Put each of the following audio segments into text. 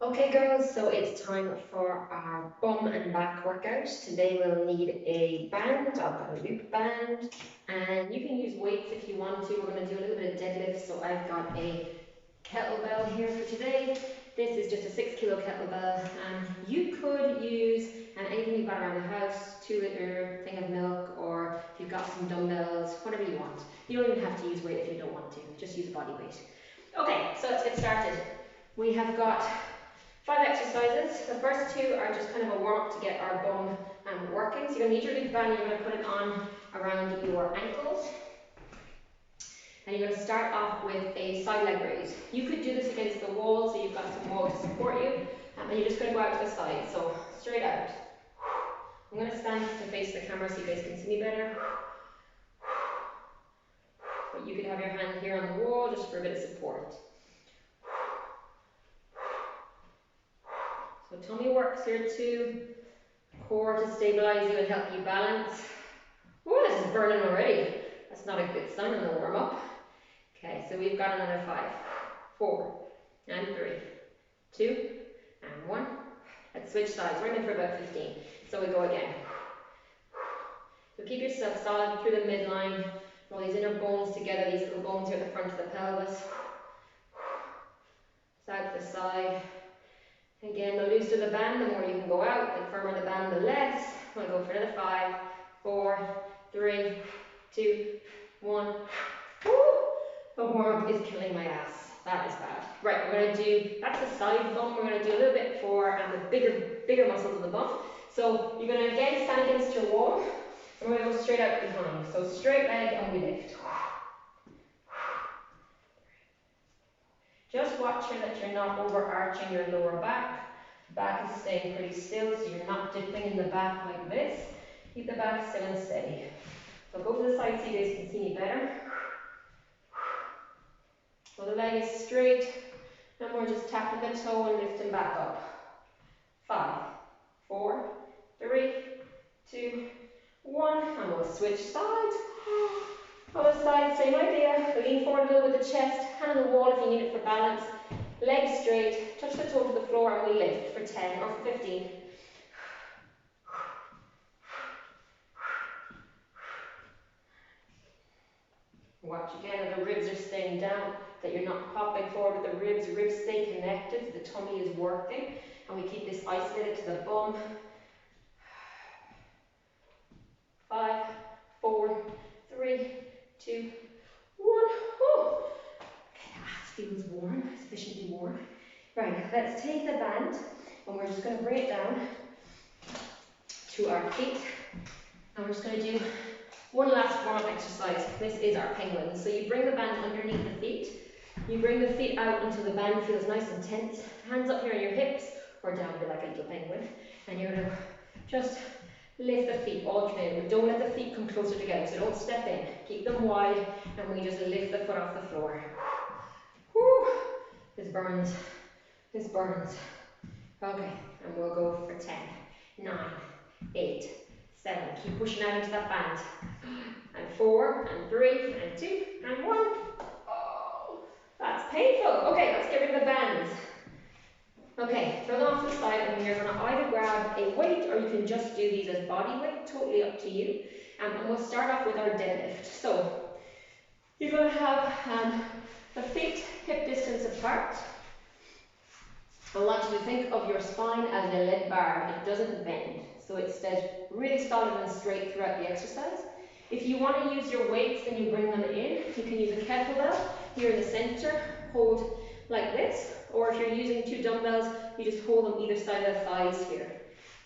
Okay girls, so it's time for our bum and back workout. Today we'll need a band. I've got a loop band, and you can use weights if you want to. We're going to do a little bit of deadlift, so I've got a kettlebell here for today. This is just a 6 kilo kettlebell, and you could use anything you've got around the house, 2 liter thing of milk, or if you've got some dumbbells, whatever you want. You don't even have to use weight if you don't want to, just use body weight. Okay, so let's get started. We have got 5 exercises. The first 2 are just kind of a warm-up to get our bum working. So you're going to need your loop band, you're going to put it on around your ankles. And you're going to start off with a side leg raise. You could do this against the wall, so you've got some wall to support you. And you're just going to go out to the side, so straight out. I'm going to stand to face the camera so you guys can see me better. But you could have your hand here on the wall just for a bit of support. So tummy works here too. Core to stabilize you and help you balance. Oh, this is burning already. That's not a good sign in the warm up. Okay, so we've got another 5, 4, and 3, 2, and 1. Let's switch sides. We're in for about 15. So we go again. So keep yourself solid through the midline. Roll these inner bones together, these little bones here at the front of the pelvis. Side to the side. Again, the looser the band, the more you can go out. The firmer the band, the less. We'll go for another 5, 4, 3, 2, 1. Woo! The warm-up is killing my ass. That is bad. Right, we're going to do, that's the side bum. We're going to do a little bit for the bigger muscles of the bum. So you're going to again stand against your wall. And we're going to go straight out behind. So straight leg and we lift. Just watch here that you're not overarching your lower back. Back is staying pretty still, so you're not dipping in the back like this. Keep the back still and steady. So go to the side so you guys can see me better. So the leg is straight, and we're just tapping the toe and lifting back up. 5, 4, 3, 2, 1, and we'll switch sides. Other side, same idea. Lean forward a little with the chest, hand on the wall if you need it for balance. Legs straight, touch the toe to the floor, and we lift for 10 or 15. Watch again that the ribs are staying down, that you're not popping forward with the ribs. Ribs stay connected, the tummy is working, and we keep this isolated to the bum. 5, 4, 3, 2, 1. Oh. Okay, that feels warm, sufficiently warm. Right, let's take the band, and we're just going to bring it down to our feet, and we're just going to do one last warm-up exercise. This is our penguin. So you bring the band underneath the feet. You bring the feet out until the band feels nice and tense. Hands up here on your hips or down here like a little penguin. And you're going to just lift the feet, alternate. But don't let the feet come closer together. So don't step in. Keep them wide, and we just lift the foot off the floor. Whew. This burns. This burns. Okay, and we'll go for 10, 9, 8, 7. Keep pushing out into that band. And 4, and 3, and 2, and 1. Oh, that's painful. Okay, let's get rid of the bands. Okay, throw them off to the side, and you're going to either grab a weight, or you can just do these as body weight, totally up to you. And we'll start off with our deadlift. So, you're going to have the feet hip distance apart. I want you to think of your spine as a lead bar. It doesn't bend, so it stays really solid and straight throughout the exercise. If you want to use your weights, then you bring them in. You can use a kettlebell here in the center, hold like this, or if you're using 2 dumbbells, you just hold them either side of the thighs here.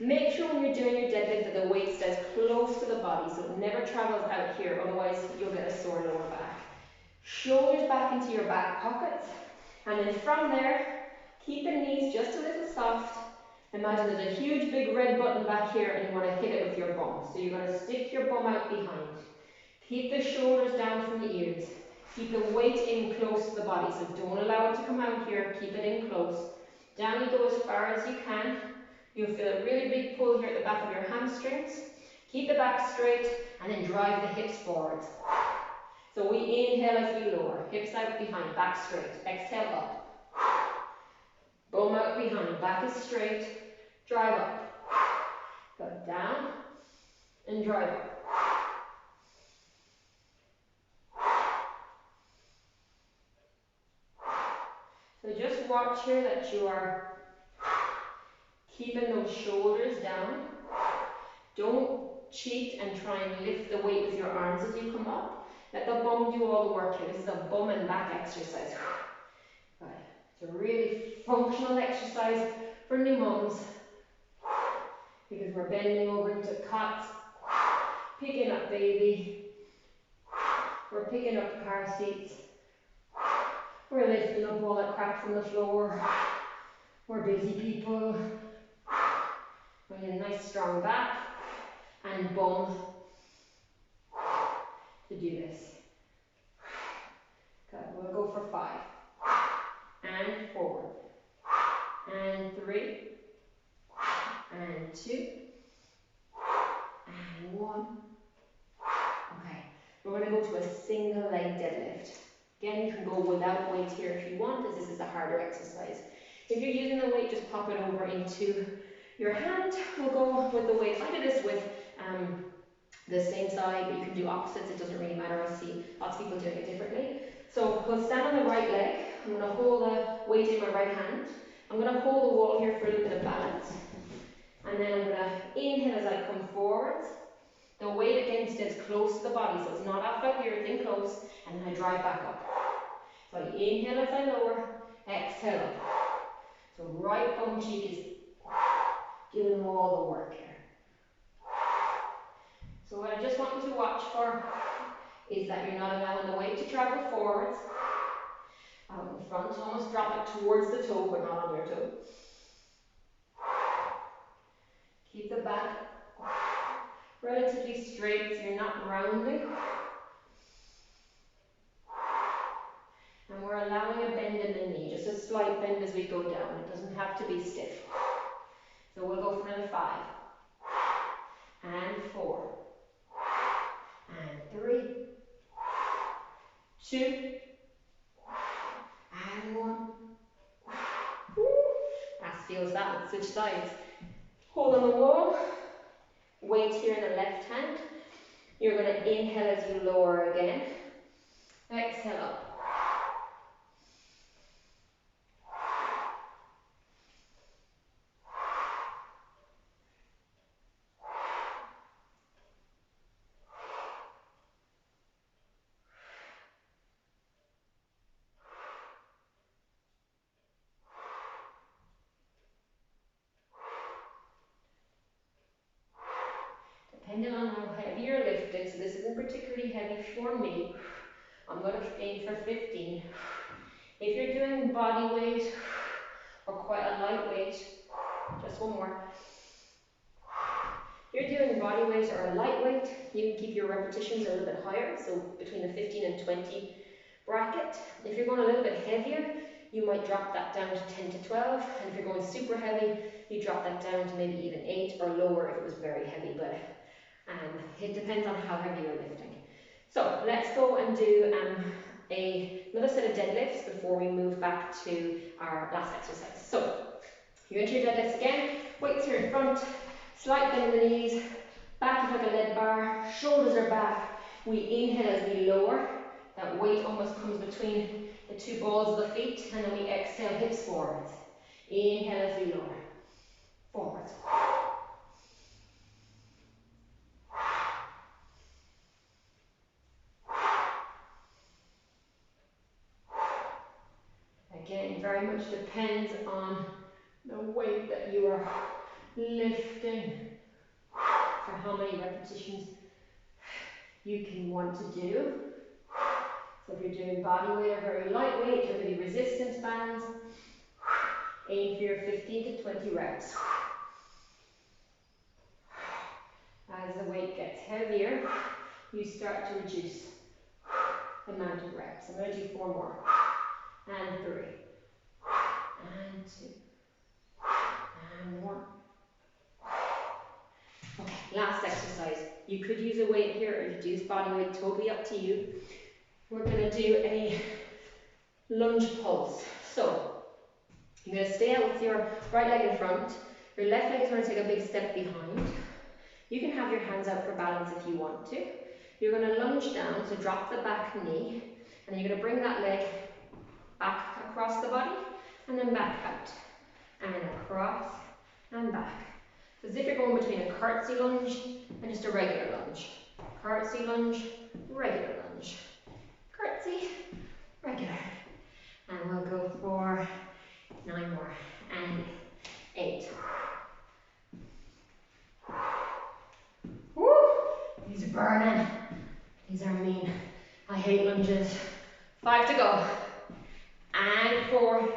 Make sure when you're doing your deadlift that the weight stays close to the body, so it never travels out here, otherwise you'll get a sore lower back. Shoulders back into your back pockets, and then from there, keep the knees just a little soft. Imagine there's a huge big red button back here and you want to hit it with your bum. So you're going to stick your bum out behind. Keep the shoulders down from the ears. Keep the weight in close to the body. So don't allow it to come out here. Keep it in close. Down you go as far as you can. You'll feel a really big pull here at the back of your hamstrings. Keep the back straight and then drive the hips forward. So we inhale as we lower. Hips out behind, back straight. Exhale up. Bum out behind, back is straight, drive up. Go down and drive up. So just watch here that you are keeping those shoulders down. Don't cheat and try and lift the weight with your arms as you come up. Let the bum do all the work here. This is a bum and back exercise. Good. It's a really functional exercise for new mums because we're bending over into cots, picking up baby, we're picking up car seats, we're lifting up all that crap from the floor, we're busy people. We need a nice strong back and bum to do this. Good, we'll go for 5. And forward. And 3. And 2. And 1. Okay, we're going to go to a single leg deadlift. Again, you can go without weight here if you want, as this is a harder exercise. If you're using the weight, just pop it over into your hand. We'll go with the weight. I do this with the same side, but you can do opposites. It doesn't really matter. I see lots of people doing it differently. So we'll stand on the right leg. I'm going to hold the weight in my right hand. I'm going to hold the wall here for a little bit of balance. And then I'm going to inhale as I come forwards. The weight again stays close to the body, so it's not off out here, it's in close. And then I drive back up. So I inhale as I lower, exhale up. So right bum cheek is giving all the work here. So what I just want you to watch for is that you're not allowing the weight to travel forwards, out in front, almost drop it towards the toe but not on your toe. Keep the back relatively straight so you're not rounding. And we're allowing a bend in the knee, just a slight bend as we go down. It doesn't have to be stiff. So we'll go for another 5. And 4. And 3. 2. And 1. That feels that one. Switch sides. Hold on the wall. Weight here in the left hand. You're going to inhale as you lower again. Exhale up. Depending on how heavy you're lifting, so this isn't particularly heavy for me, I'm going to aim for 15. If you're doing body weight or quite a light weight, just one more. If you're doing body weight or a light weight, you can keep your repetitions a little bit higher, so between the 15 and 20 bracket. If you're going a little bit heavier, you might drop that down to 10 to 12, and if you're going super heavy, you drop that down to maybe even 8 or lower if it was very heavy, but it depends on how heavy you're lifting. So let's go and do another set of deadlifts before we move back to our last exercise. So you're into your deadlifts again, weights here in front, slight bend in the knees, back is like a lead bar, shoulders are back. We inhale as we lower, that weight almost comes between the two balls of the feet, and then we exhale, hips forwards. Inhale as we lower, forwards. Again, very much depends on the weight that you are lifting for how many repetitions you can want to do. So if you're doing body weight or very light weight or maybe resistance bands, aim for your 15 to 20 reps. As the weight gets heavier, you start to reduce the amount of reps. I'm going to do 4 more. And 3. And 2. And 1. Okay, last exercise. You could use a weight here or reduce body weight, totally up to you. We're going to do a lunge pulse. So, You're going to stay out with your right leg in front. Your left leg is going to take a big step behind. You can have your hands out for balance if you want to. You're going to lunge down, so drop the back knee, and then you're going to bring that leg back across the body, and then back out, and across, and back. So as if you're going between a curtsy lunge and just a regular lunge. Curtsy lunge, regular lunge. Curtsy, regular. And we'll go for 9 more, and 8. Woo! These are burning. These are mean. I hate lunges. 5 to go. And 4.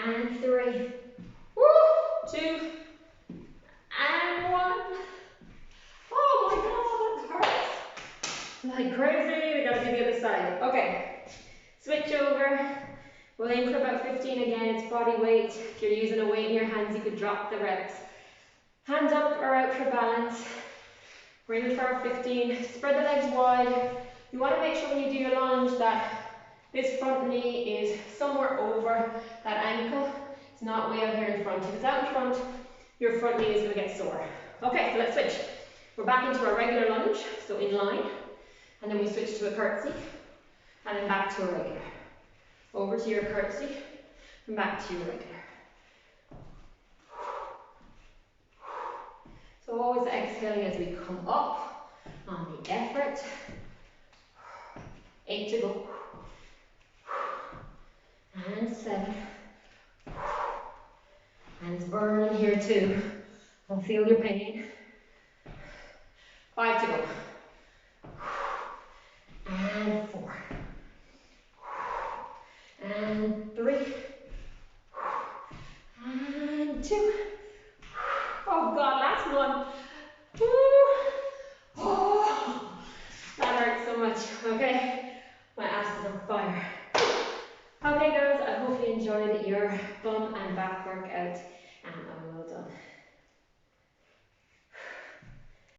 And 3. Woo! 2. And 1. Oh my god, that hurts. Like crazy. We gotta do the other side. Okay. Switch over. We'll aim for about 15 again. It's body weight. If you're using a weight in your hands, you could drop the reps. Hands up or out for balance. We're aiming for our 15. Spread the legs wide. You want to make sure when you do your lunge that this front knee is somewhere over that ankle. It's not way out here in front. If it's out in front, your front knee is going to get sore. Okay, so let's switch. We're back into our regular lunge, so in line. And then we switch to a curtsy. And then back to a regular. Over to your curtsy. And back to your regular. So always exhaling as we come up on the effort. 8 to go. And 7. And it's burning here too. I'll feel your pain. 5 to go. And 4. And 3. And 2. Oh God, last one. Woo. Oh, that hurts so much. Okay, my ass is on fire. Okay guys, I hope you enjoyed your bum and back workout.